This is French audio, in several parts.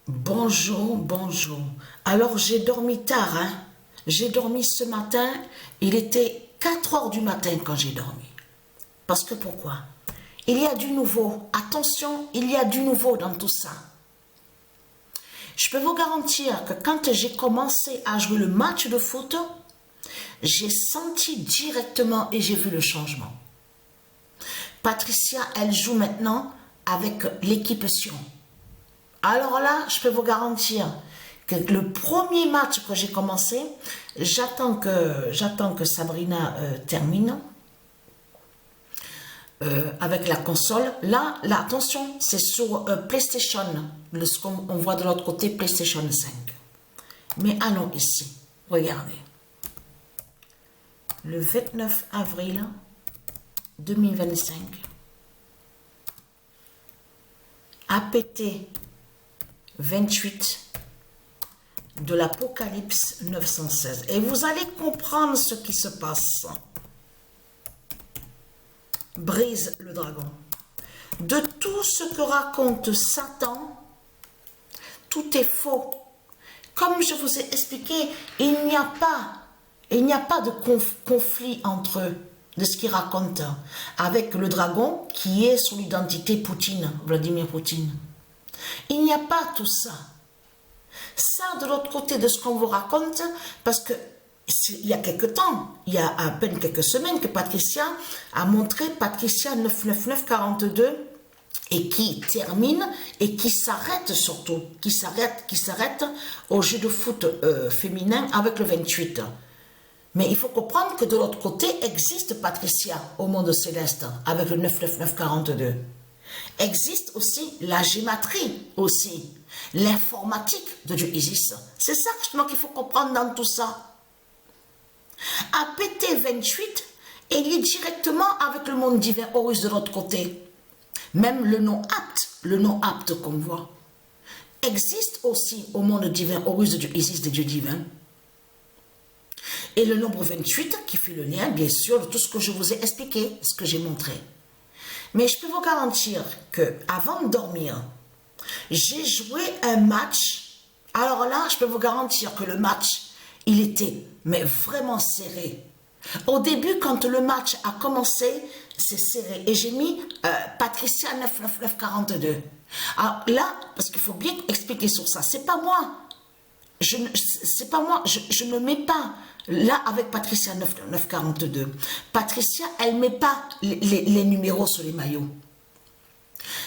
Bonjour, bonjour. Alors j'ai dormi tard, hein. J'ai dormi ce matin, il était 4 heures du matin quand j'ai dormi. Parce que pourquoi? Il y a du nouveau. Attention, il y a du nouveau dans tout ça. Je peux vous garantir que quand j'ai commencé à jouer le match de foot, j'ai senti directement et j'ai vu le changement. Patricia, elle joue maintenant avec l'équipe Sion. Alors là, je peux vous garantir que le premier match que j'ai commencé, j'attends que Sabrina termine avec la console. Là, attention, c'est sur PlayStation, ce qu'on voit de l'autre côté, PlayStation 5. Mais allons ici, regardez. Le 29 avril 2025, APT 28 de l'Apocalypse 916. Et vous allez comprendre ce qui se passe. Brise le dragon. De tout ce que raconte Satan, tout est faux. Comme je vous ai expliqué, il n'y a pas de conflit entre eux, de ce qu'il raconte, avec le dragon qui est sous l'identité Poutine, Vladimir Poutine. Il n'y a pas tout ça. Ça, de l'autre côté de ce qu'on vous raconte, parce que il y a quelques temps, il y a à peine quelques semaines que Patricia a montré Patricia 99942 et qui termine et qui s'arrête surtout, qui s'arrête au jeu de foot féminin avec le 28. Mais il faut comprendre que de l'autre côté existe Patricia au monde céleste avec le 99942. Existe aussi la gématrie aussi, l'informatique de Dieu Isis. C'est ça justement qu'il faut comprendre dans tout ça. APT 28 est lié directement avec le monde divin Horus de l'autre côté. Même le nom apte qu'on voit, existe aussi au monde divin Horus de Dieu Isis, des dieux divins. Et le nombre 28 qui fait le lien, bien sûr, de tout ce que je vous ai expliqué, ce que j'ai montré. Mais je peux vous garantir que avant de dormir, j'ai joué un match. Alors là, je peux vous garantir que le match, il était mais vraiment serré. Au début, quand le match a commencé, c'est serré. Et j'ai mis Patricia 99942. Alors là, parce qu'il faut bien expliquer sur ça, c'est pas moi. Je ne mets pas là avec Patricia 9942. Patricia, elle ne met pas les numéros sur les maillots.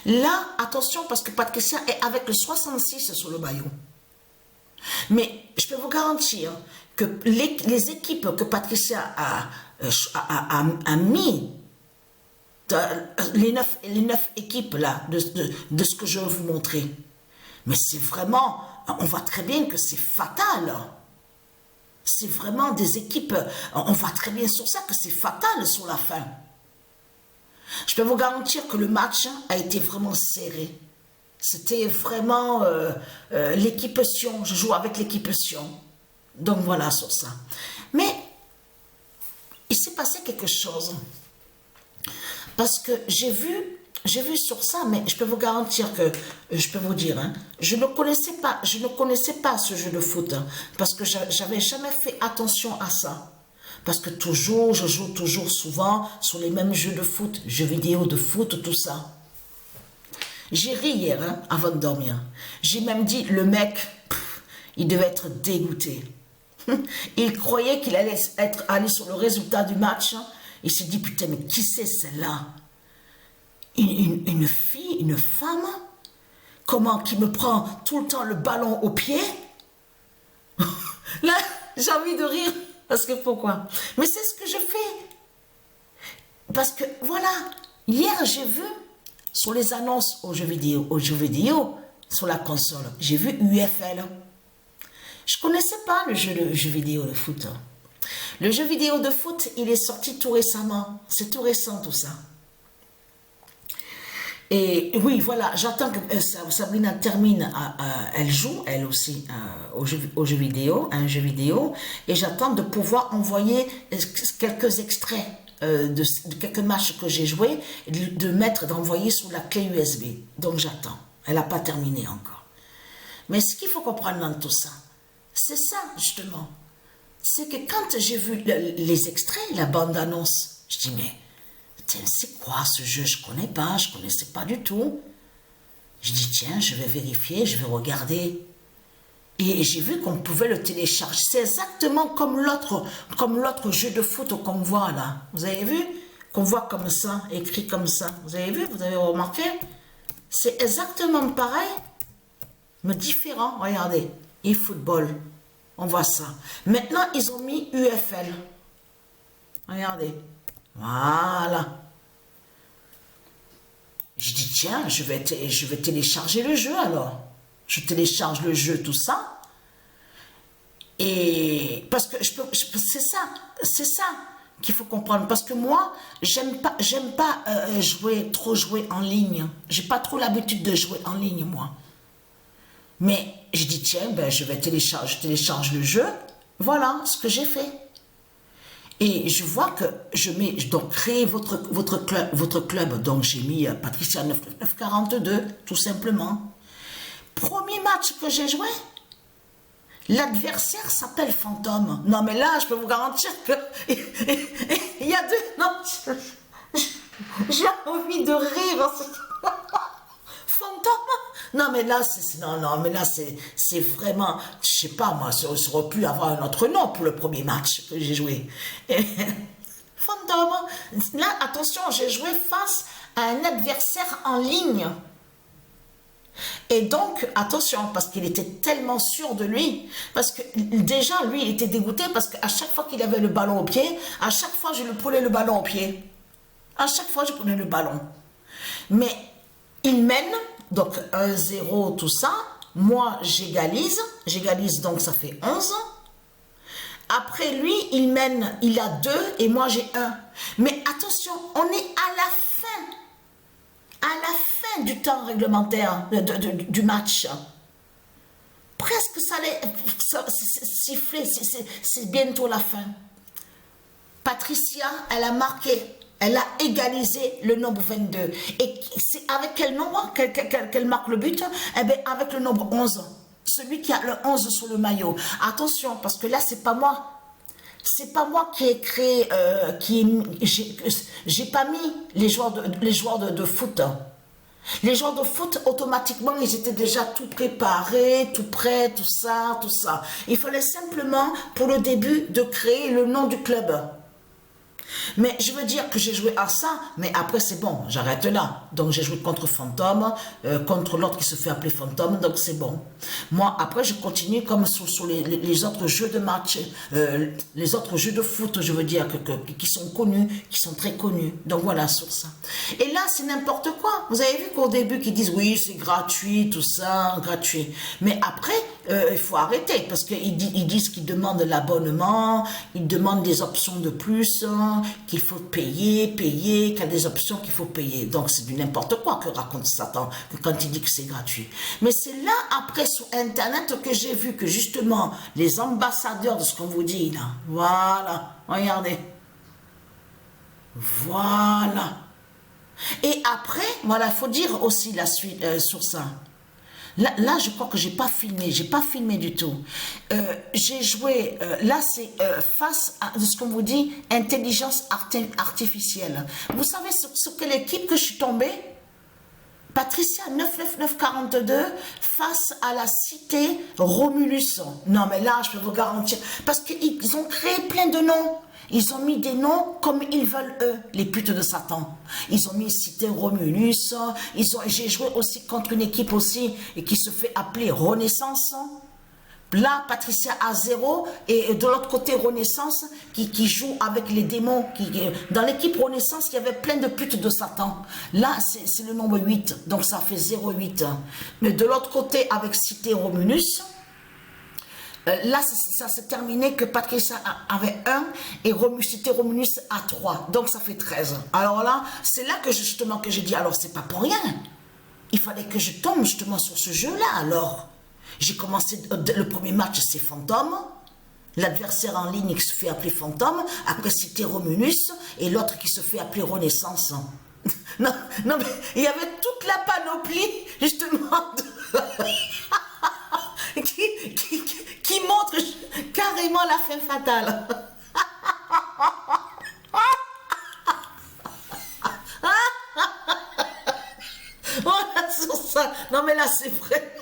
Là, attention, parce que Patricia est avec le 66 sur le maillot. Mais je peux vous garantir que les équipes que Patricia a mis, les 9 équipes là, de ce que je vais vous montrer, mais c'est vraiment, on voit très bien que c'est fatal. C'est vraiment des équipes, on voit très bien sur ça que c'est fatal sur la fin. Je peux vous garantir que le match a été vraiment serré. C'était vraiment l'équipe Sion, je joue avec l'équipe Sion. Donc voilà sur ça. Mais il s'est passé quelque chose. Parce que j'ai vu sur ça, mais je peux vous garantir que, je peux vous dire, hein, je ne connaissais pas ce jeu de foot, hein, parce que j'avais jamais fait attention à ça. Parce que je joue toujours souvent sur les mêmes jeux de foot, jeux vidéo de foot, tout ça. J'ai ri hier, hein, avant de dormir. J'ai même dit, le mec, il devait être dégoûté. Il croyait qu'il allait aller sur le résultat du match. Hein. Il s'est dit, putain, mais qui c'est celle-là? Une fille, une femme, comment, qui me prend tout le temps le ballon au pied? Là, j'ai envie de rire, parce que pourquoi? Mais c'est ce que je fais. Parce que, voilà, hier, j'ai vu, sur les annonces aux jeux vidéo, sur la console, j'ai vu UFL. Je ne connaissais pas le jeu vidéo de foot. Le jeu vidéo de foot, il est sorti tout récemment. C'est tout récent, tout ça. Et oui, voilà, j'attends que Sabrina termine, elle joue, elle aussi, au jeu vidéo, à un jeu vidéo, et j'attends de pouvoir envoyer quelques extraits de quelques matchs que j'ai joués, d'envoyer sur la clé USB. Donc j'attends, elle n'a pas terminé encore. Mais ce qu'il faut comprendre dans tout ça, c'est ça, justement. C'est que quand j'ai vu les extraits, la bande-annonce, je dis, mais c'est quoi ce jeu? Je ne connais pas, je ne connaissais pas du tout. Je dis, tiens, je vais vérifier, je vais regarder. Et j'ai vu qu'on pouvait le télécharger. C'est exactement comme l'autre jeu de foot qu'on voit là. Vous avez vu? Qu'on voit comme ça, écrit comme ça. Vous avez vu? Vous avez remarqué? C'est exactement pareil, mais différent. Regardez, eFootball. On voit ça. Maintenant, ils ont mis UFL. Regardez. Voilà. Je dis, tiens, je vais télécharger le jeu alors. Je télécharge le jeu, tout ça. Et parce que c'est ça qu'il faut comprendre. Parce que moi, j'aime pas trop jouer en ligne. J'ai pas trop l'habitude de jouer en ligne, moi. Mais je dis, tiens, ben, je télécharge le jeu. Voilà ce que j'ai fait. Et je vois que je mets, donc, créer votre club. Donc, j'ai mis Patricia 9942, tout simplement. Premier match que j'ai joué, l'adversaire s'appelle Fantôme. Non, mais là, je peux vous garantir que il y a deux... Non, j'ai envie de rire. Fantôme. Non, mais là, c'est vraiment... Je sais pas, moi, ça aurait pu avoir un autre nom pour le premier match que j'ai joué. Fantôme. Là, attention, j'ai joué face à un adversaire en ligne. Et donc, attention, parce qu'il était tellement sûr de lui, parce que déjà, lui, il était dégoûté, parce qu'à chaque fois qu'il avait le ballon au pied, à chaque fois, je lui prenais le ballon au pied. À chaque fois, je prenais le ballon. Mais il mène, donc 1-0, tout ça. Moi, j'égalise, donc ça fait 11. Après lui, il mène, il a 2 et moi j'ai 1. Mais attention, on est à la fin du temps réglementaire du match. Presque ça allait siffler, c'est bientôt la fin. Patricia, elle a marqué, elle a égalisé le nombre 22. Et c'est avec quel nombre qu'elle marque le but? Eh bien, avec le nombre 11. Celui qui a le 11 sur le maillot. Attention, parce que là, c'est pas moi. C'est pas moi qui ai créé, j'ai pas mis les joueurs de foot. Les joueurs de foot, automatiquement, ils étaient déjà tout préparés, tout prêts, tout ça, tout ça. Il fallait simplement, pour le début, de créer le nom du club. Mais je veux dire que j'ai joué à ça, mais après c'est bon, j'arrête là. Donc j'ai joué contre Fantôme, contre l'autre qui se fait appeler Fantôme, donc c'est bon. Moi, après je continue comme sur les autres jeux de match, les autres jeux de foot, je veux dire, qui sont connus, qui sont très connus. Donc voilà, sur ça. Et là, c'est n'importe quoi. Vous avez vu qu'au début, qu'ils disent, oui, c'est gratuit, tout ça, gratuit. Mais après, il faut arrêter, parce qu'ils disent qu'ils demandent l'abonnement, ils demandent des options de plus, qu'il faut payer, qu'il y a des options qu'il faut payer. Donc c'est du n'importe quoi que raconte Satan, quand il dit que c'est gratuit. Mais c'est là, après, sur Internet, que j'ai vu que justement, les ambassadeurs de ce qu'on vous dit là, voilà, regardez. Voilà. Et après, voilà, il faut dire aussi la suite sur ça. Là, je crois que j'ai pas filmé du tout. J'ai joué, là c'est face à ce qu'on vous dit, intelligence artificielle. Vous savez sur quelle équipe que je suis tombée? Patricia 99942 face à la cité Romulus. Non mais là, je peux vous garantir, parce qu'ils ont créé plein de noms. Ils ont mis des noms comme ils veulent eux, les putes de Satan. Ils ont mis cité Romulus. J'ai joué aussi contre une équipe aussi et qui se fait appeler Renaissance. Là, Patricia a 0 et de l'autre côté Renaissance qui joue avec les démons. Dans l'équipe Renaissance, il y avait plein de putes de Satan. Là, c'est le nombre 8, donc ça fait 0,8. Mais de l'autre côté, avec cité Romulus, là, ça s'est terminé que Patricia avait 1 et cité Romulus a 3. Donc, ça fait 13. Alors là, c'est là que justement que j'ai dit, alors c'est pas pour rien. Il fallait que je tombe justement sur ce jeu-là, alors. J'ai commencé, le premier match, c'est Fantôme. L'adversaire en ligne qui se fait appeler Fantôme. Après, cité Romulus. Et l'autre qui se fait appeler Renaissance. Non, mais il y avait toute la panoplie, justement. qui montre carrément la fin fatale. Oh là, sur ça. Non mais là c'est vrai.